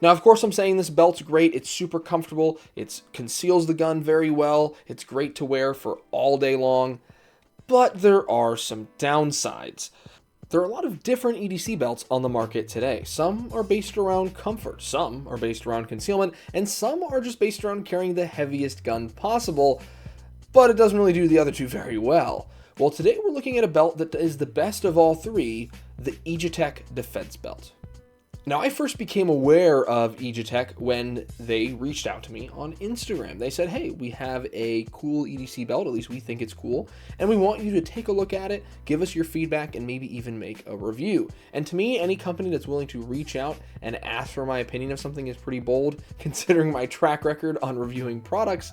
Now, of course, I'm saying this belt's great. It's super comfortable. It conceals the gun very well. It's great to wear for all day long. But there are some downsides. There are a lot of different EDC belts on the market today. Some are based around comfort, some are based around concealment, and some are just based around carrying the heaviest gun possible, but it doesn't really do the other two very well. Well, today we're looking at a belt that is the best of all three, the Aegitec Defense Belt. Now, I first became aware of Aegitec when they reached out to me on Instagram. They said, hey, we have a cool EDC belt, at least we think it's cool, and we want you to take a look at it, give us your feedback, and maybe even make a review. And to me, any company that's willing to reach out and ask for my opinion of something is pretty bold, considering my track record on reviewing products.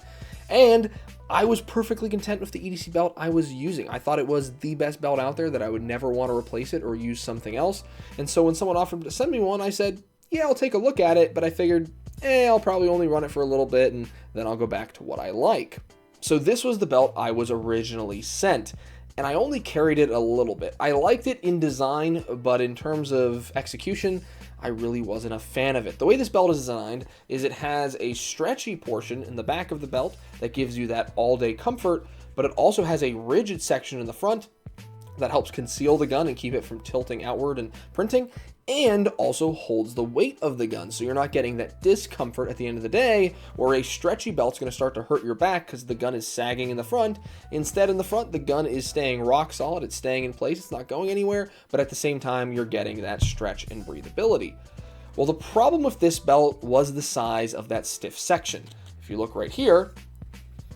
And I was perfectly content with the EDC belt I was using. I thought it was the best belt out there, that I would never want to replace it or use something else. And so when someone offered to send me one, I said, yeah, I'll take a look at it, but I figured, I'll probably only run it for a little bit and then I'll go back to what I like. So this was the belt I was originally sent, and I only carried it a little bit. I liked it in design, but in terms of execution, I really wasn't a fan of it. The way this belt is designed is it has a stretchy portion in the back of the belt that gives you that all-day comfort, but it also has a rigid section in the front that helps conceal the gun and keep it from tilting outward and printing, and also holds the weight of the gun, so you're not getting that discomfort at the end of the day where a stretchy belt's going to start to hurt your back because the gun is sagging in the front. Instead, in the front, the gun is staying rock solid, it's staying in place, it's not going anywhere, but at the same time, you're getting that stretch and breathability. Well, the problem with this belt was the size of that stiff section. If you look right here,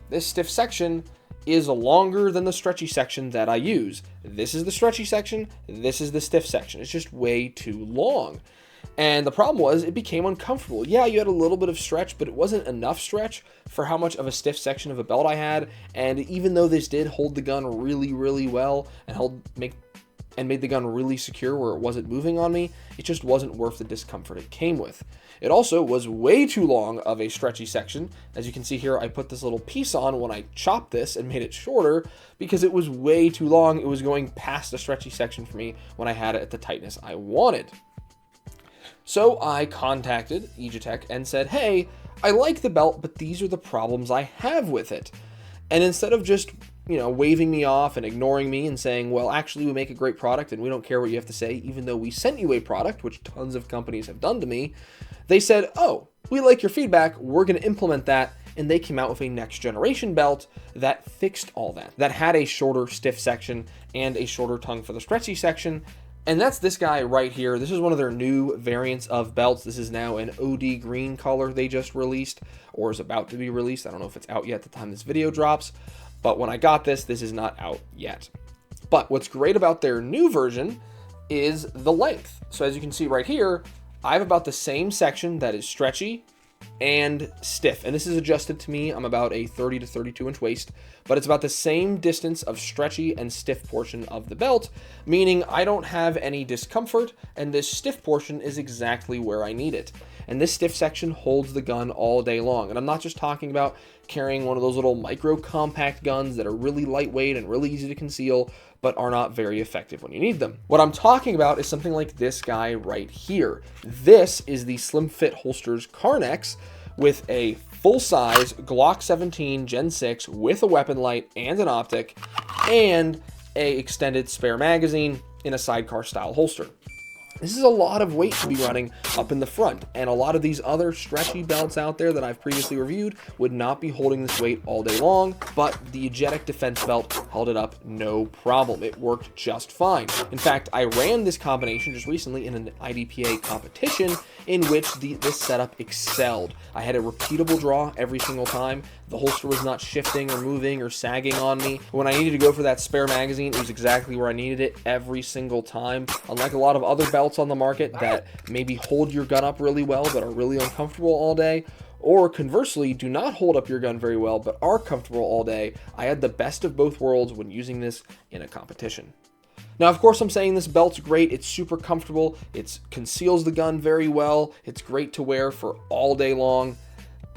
this stiff section is longer than the stretchy section that I use. This is the stretchy section, this is the stiff section. It's just way too long. And the problem was it became uncomfortable. Yeah, you had a little bit of stretch, but it wasn't enough stretch for how much of a stiff section of a belt I had. And even though this did hold the gun really, really well and made the gun really secure where it wasn't moving on me, it just wasn't worth the discomfort it came with. It also was way too long of a stretchy section. As you can see here, I put this little piece on when I chopped this and made it shorter because it was way too long. It was going past the stretchy section for me when I had it at the tightness I wanted. So I contacted Aegitec and said, hey, I like the belt, but these are the problems I have with it. And instead of just waving me off and ignoring me and saying, well, actually, we make a great product and we don't care what you have to say, even though we sent you a product, which tons of companies have done to me, they said, oh, we like your feedback, we're going to implement that. And they came out with a next generation belt that fixed all that, that had a shorter stiff section and a shorter tongue for the stretchy section. And that's this guy right here. This is one of their new variants of belts. This is now an OD green color they just released, or is about to be released. I don't know if it's out yet at the time this video drops. But when I got this, this is not out yet. But what's great about their new version is the length. So as you can see right here, I have about the same section that is stretchy and stiff. And this is adjusted to me. I'm about a 30 to 32 inch waist, but it's about the same distance of stretchy and stiff portion of the belt, meaning I don't have any discomfort, and this stiff portion is exactly where I need it. And this stiff section holds the gun all day long. And I'm not just talking about carrying one of those little micro compact guns that are really lightweight and really easy to conceal, but are not very effective when you need them. What I'm talking about is something like this guy right here. This is the Slim Fit Holsters Carnex with a full-size Glock 17 Gen 6 with a weapon light and an optic and a extended spare magazine in a sidecar style holster. This is a lot of weight to be running up in the front, and a lot of these other stretchy belts out there that I've previously reviewed would not be holding this weight all day long, but the Aegitec Defense Belt held it up no problem. It worked just fine. In fact, I ran this combination just recently in an IDPA competition in which this setup excelled. I had a repeatable draw every single time. The holster was not shifting or moving or sagging on me. When I needed to go for that spare magazine, it was exactly where I needed it every single time. Unlike a lot of other belts on the market that maybe hold your gun up really well but are really uncomfortable all day, or conversely, do not hold up your gun very well but are comfortable all day, I had the best of both worlds when using this in a competition. Now, of course, I'm saying this belt's great. It's super comfortable. It conceals the gun very well. It's great to wear for all day long.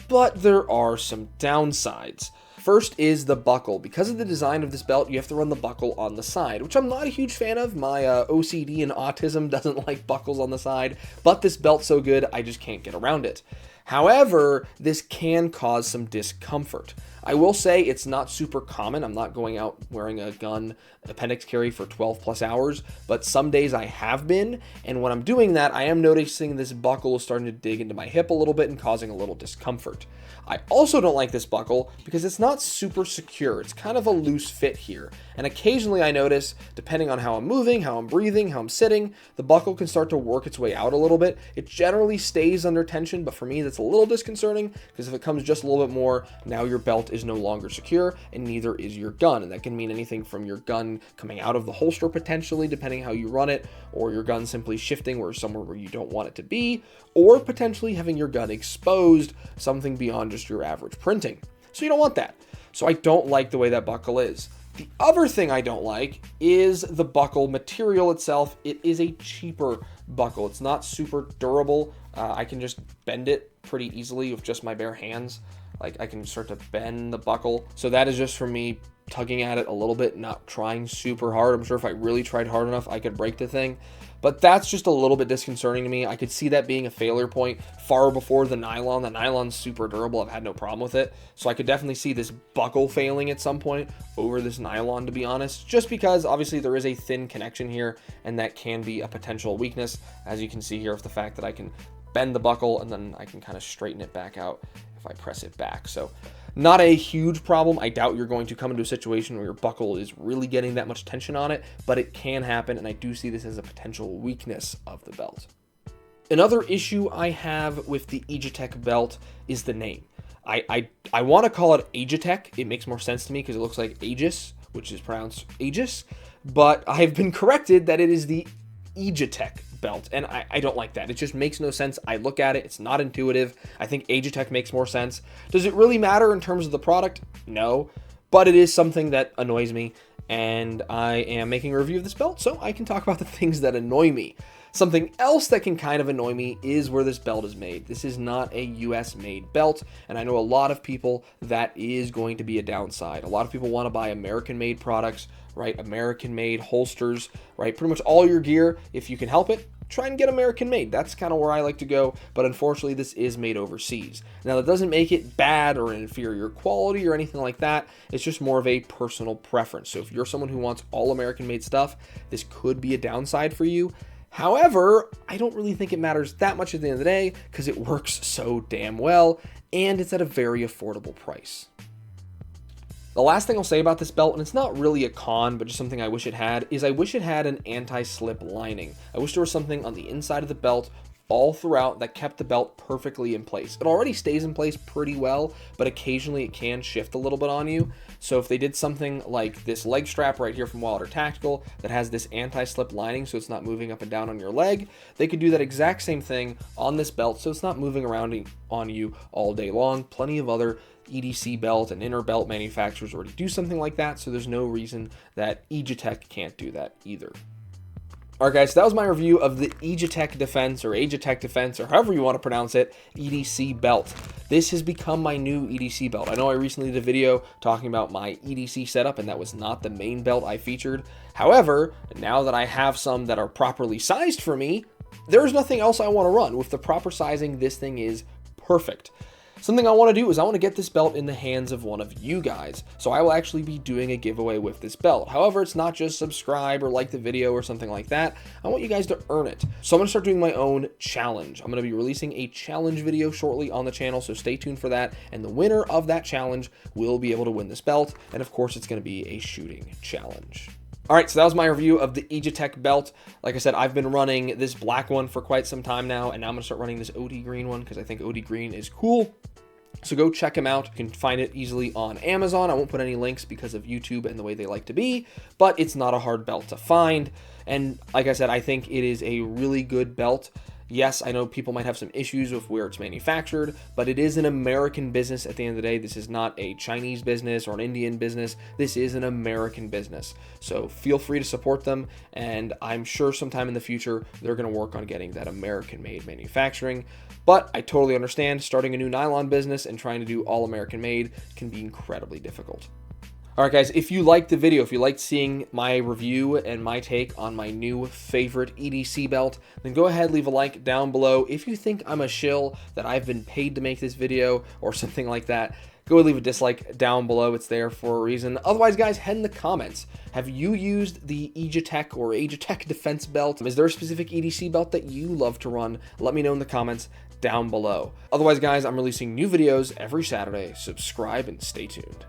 But there are some downsides. First is the buckle. Because of the design of this belt, you have to run the buckle on the side, which I'm not a huge fan of. My OCD and autism doesn't like buckles on the side, but this belt's so good, I just can't get around it. However, this can cause some discomfort. I will say it's not super common. I'm not going out wearing a gun appendix carry for 12 plus hours, but some days I have been, and when I'm doing that, I am noticing this buckle is starting to dig into my hip a little bit and causing a little discomfort. I also don't like this buckle because it's not super secure. It's kind of a loose fit here, and occasionally I notice, depending on how I'm moving, how I'm breathing, how I'm sitting, the buckle can start to work its way out a little bit. It generally stays under tension, but for me that's a little disconcerting because if it comes just a little bit more, now your belt is no longer secure and neither is your gun, and that can mean anything from your gun coming out of the holster potentially, depending how you run it, or your gun simply shifting somewhere where you don't want it to be, or potentially having your gun exposed, something beyond just your average printing. So you don't want that. So I don't like the way that buckle is. The other thing I don't like is the buckle material itself. It is a cheaper buckle. It's not super durable. I can just bend it pretty easily with just my bare hands. Like I can start to bend the buckle. So that is just for me tugging at it a little bit, not trying super hard. I'm sure if I really tried hard enough, I could break the thing. But that's just a little bit disconcerting to me. I could see that being a failure point far before the nylon. The nylon's super durable. I've had no problem with it. So I could definitely see this buckle failing at some point over this nylon, to be honest, just because obviously there is a thin connection here, and that can be a potential weakness, as you can see here with the fact that I can bend the buckle and then I can kind of straighten it back out if I press it back. So not a huge problem. I doubt you're going to come into a situation where your buckle is really getting that much tension on it, but it can happen, and I do see this as a potential weakness of the belt. Another issue I have with the Aegitec belt is the name. I want to call it Aegitec. It makes more sense to me because it looks like Aegis, which is pronounced Aegis, but I've been corrected that it is the Aegitec belt, and I don't like that. It just makes no sense. I look at it, it's not intuitive. I think Aegitec makes more sense. Does it really matter in terms of the product? No, but it is something that annoys me, and I am making a review of this belt, so I can talk about the things that annoy me. Something else that can kind of annoy me is where this belt is made. This is not a US made belt, and I know a lot of people that is going to be a downside. A lot of people want to buy American made products, right? American made holsters, right? Pretty much all your gear, if you can help it, try and get American made. That's kind of where I like to go, but unfortunately this is made overseas. Now that doesn't make it bad or an inferior quality or anything like that. It's just more of a personal preference. So if you're someone who wants all American made stuff, this could be a downside for you. However, I don't really think it matters that much at the end of the day because it works so damn well and it's at a very affordable price. The last thing I'll say about this belt, and it's not really a con, but just something I wish it had, is I wish it had an anti-slip lining. I wish there was something on the inside of the belt all throughout that kept the belt perfectly in place. It already stays in place pretty well, but occasionally it can shift a little bit on you. So if they did something like this leg strap right here from Wilder Tactical that has this anti-slip lining so it's not moving up and down on your leg, they could do that exact same thing on this belt so it's not moving around on you all day long. Plenty of other EDC belt and inner belt manufacturers already do something like that, so there's no reason that Aegitec can't do that either. Alright guys, so that was my review of the Aegitec Defense, or Aegitec Defense, or however you want to pronounce it, EDC belt. This has become my new EDC belt. I know I recently did a video talking about my EDC setup, and that was not the main belt I featured. However, now that I have some that are properly sized for me, there's nothing else I want to run. With the proper sizing, this thing is perfect. Something I want to do is I want to get this belt in the hands of one of you guys. So I will actually be doing a giveaway with this belt. However, it's not just subscribe or like the video or something like that. I want you guys to earn it. So I'm going to start doing my own challenge. I'm going to be releasing a challenge video shortly on the channel, so stay tuned for that. And the winner of that challenge will be able to win this belt. And of course, it's going to be a shooting challenge. Alright, so that was my review of the Aegitec belt. Like I said, I've been running this black one for quite some time now, and now I'm going to start running this OD green one because I think OD green is cool. So go check them out. You can find it easily on Amazon. I won't put any links because of YouTube and the way they like to be, but it's not a hard belt to find. And like I said, I think it is a really good belt. Yes, I know people might have some issues with where it's manufactured, but it is an American business at the end of the day. This is not a Chinese business or an Indian business. This is an American business. So feel free to support them, and I'm sure sometime in the future they're going to work on getting that American-made manufacturing. But I totally understand starting a new nylon business and trying to do all American made can be incredibly difficult. Alright guys, if you liked the video, if you liked seeing my review and my take on my new favorite EDC belt, then go ahead, leave a like down below. If you think I'm a shill, that I've been paid to make this video or something like that, go ahead, leave a dislike down below. It's there for a reason. Otherwise, guys, head in the comments. Have you used the Aegitec or Aegitec defense belt? Is there a specific EDC belt that you love to run? Let me know in the comments down below. Otherwise, guys, I'm releasing new videos every Saturday. Subscribe and stay tuned.